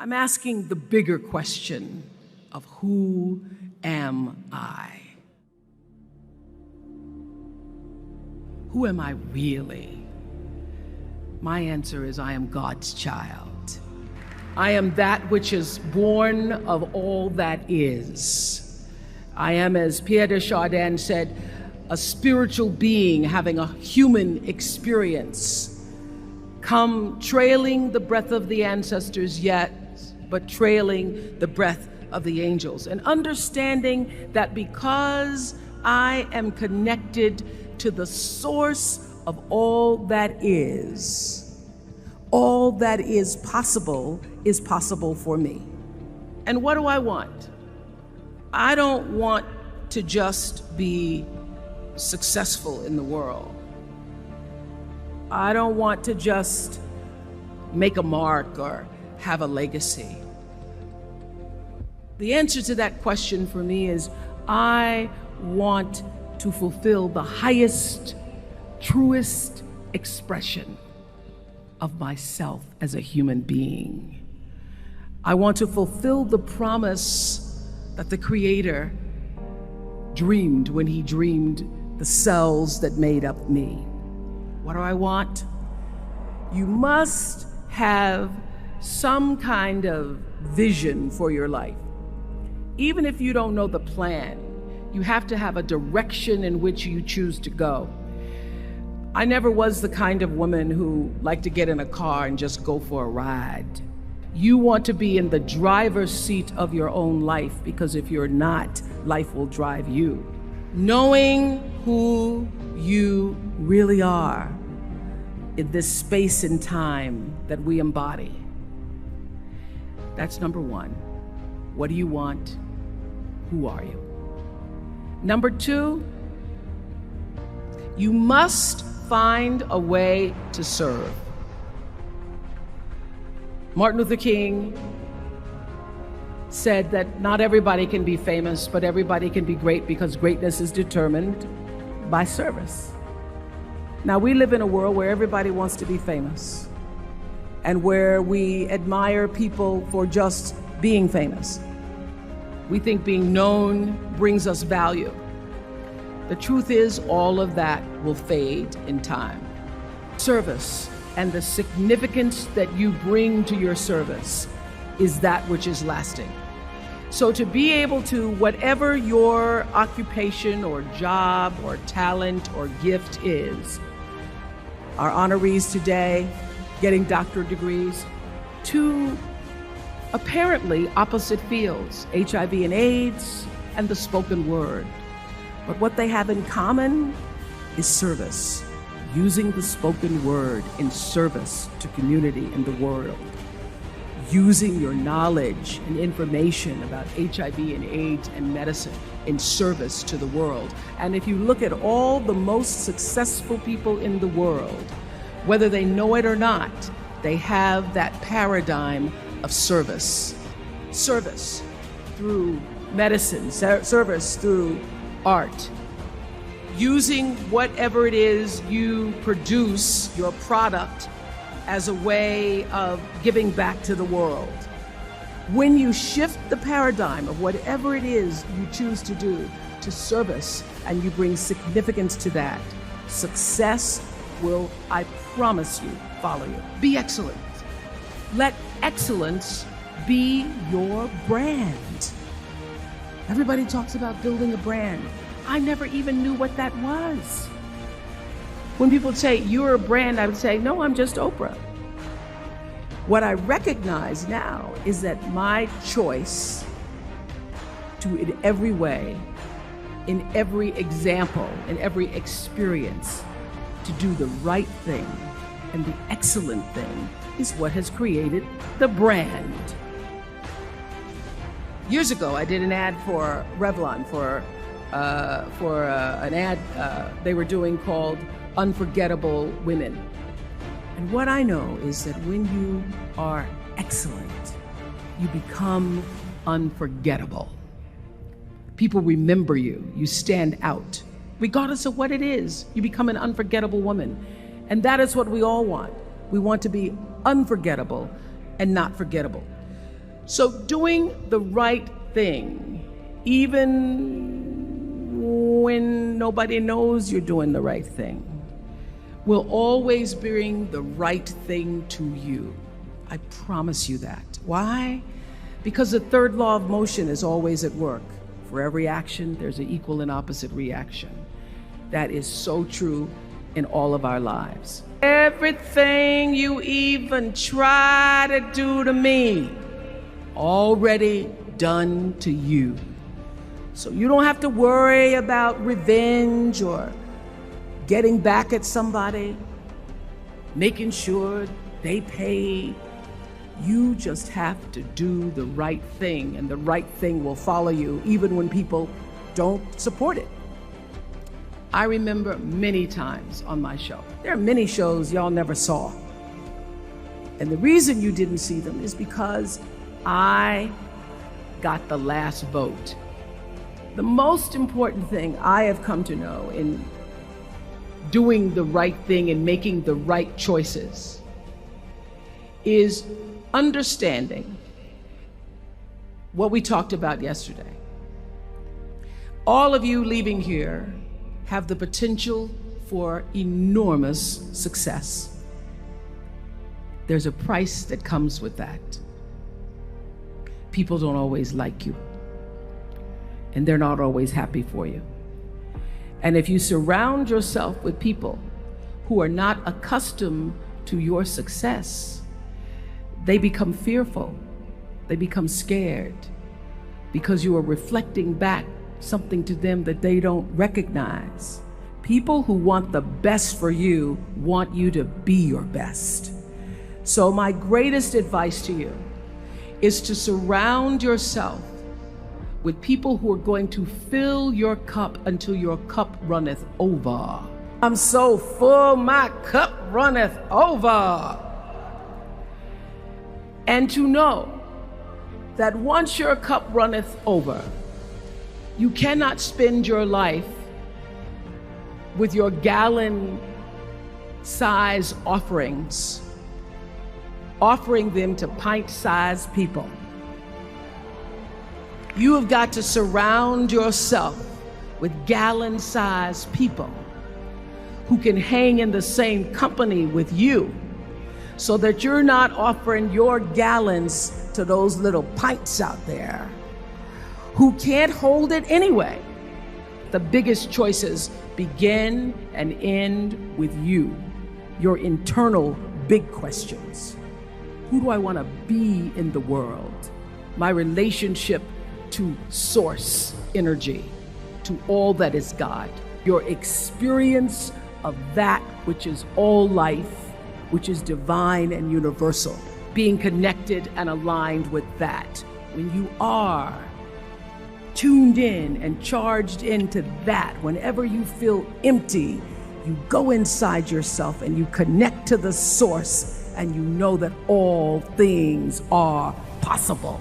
I'm asking the bigger question of who am I? Who am I really? My answer is I am God's child. I am that which is born of all that is. I am, as Pierre de Chardin said, a spiritual being having a human experience, come trailing the breath of the ancestors yet, but trailing the breath of the angels, and understanding that because I am connected to the source of all that is possible for me. And what do I want? I don't want to just be successful in the world. I don't want to just make a mark or have a legacy. The answer to that question for me is I want to fulfill the highest, truest expression of myself as a human being. I want to fulfill the promise that the Creator dreamed when He dreamed the cells that made up me. What do I want? You must have some kind of vision for your life. Even if you don't know the plan, you have to have a direction in which you choose to go. I never was the kind of woman who liked to get in a car and just go for a ride. You want to be in the driver's seat of your own life, because if you're not, life will drive you. Knowing who you really are in this space and time that we embody. That's number one. What do you want? Who are you? Number two, you must find a way to serve. Martin Luther King said that not everybody can be famous, but everybody can be great, because greatness is determined by service. Now, we live in a world where everybody wants to be famous and where we admire people for just being famous. We think being known brings us value. The truth is, all of that will fade in time. Service and the significance that you bring to your service is that which is lasting. So to be able to, whatever your occupation or job or talent or gift is, our honorees today getting doctorate degrees, to apparently opposite fields, HIV and AIDS and the spoken word. But what they have in common is service, using the spoken word in service to community and the world, using your knowledge and information about HIV and AIDS and medicine in service to the world. And if you look at all the most successful people in the world, whether they know it or not, they have that paradigm of service. Service through medicine, service through art. Using whatever it is you produce, your product, as a way of giving back to the world. When you shift the paradigm of whatever it is you choose to do to service, and you bring significance to that, success will, I promise you, follow you. Be excellent. Let excellence be your brand. Everybody talks about building a brand. I never even knew what that was. When people say, you're a brand, I would say, no, I'm just Oprah. What I recognize now is that my choice to, in every way, in every example, in every experience, to do the right thing and the excellent thing is what has created the brand. Years ago, I did an ad for Revlon for an ad they were doing called Unforgettable Women. And what I know is that when you are excellent, you become unforgettable. People remember you, you stand out. Regardless of what it is, you become an unforgettable woman. And that is what we all want. We want to be unforgettable and not forgettable. So doing the right thing, even when nobody knows you're doing the right thing, will always bring the right thing to you. I promise you that. Why? Because the third law of motion is always at work. For every action, there's an equal and opposite reaction. That is so true in all of our lives. Everything you even try to do to me, already done to you. So you don't have to worry about revenge or getting back at somebody, making sure they pay. You just have to do the right thing, and the right thing will follow you even when people don't support it. I remember many times on my show. There are many shows y'all never saw. And the reason you didn't see them is because I got the last vote. The most important thing I have come to know in doing the right thing and making the right choices is understanding what we talked about yesterday. All of you leaving here have the potential for enormous success. There's a price that comes with that. People don't always like you, and they're not always happy for you. And if you surround yourself with people who are not accustomed to your success, they become fearful, they become scared, because you are reflecting back something to them that they don't recognize. People who want the best for you want you to be your best. So my greatest advice to you is to surround yourself with people who are going to fill your cup until your cup runneth over. I'm so full, my cup runneth over. And to know that once your cup runneth over, you cannot spend your life with your gallon-size offerings, offering them to pint-sized people. You have got to surround yourself with gallon-sized people who can hang in the same company with you, so that you're not offering your gallons to those little pints out there who can't hold it anyway. The biggest choices begin and end with you, your internal big questions. Who do I want to be in the world? My relationship to source energy, to all that is God. Your experience of that which is all life, which is divine and universal. Being connected and aligned with that. When you are tuned in and charged into that, whenever you feel empty, you go inside yourself and you connect to the source, and you know that all things are possible.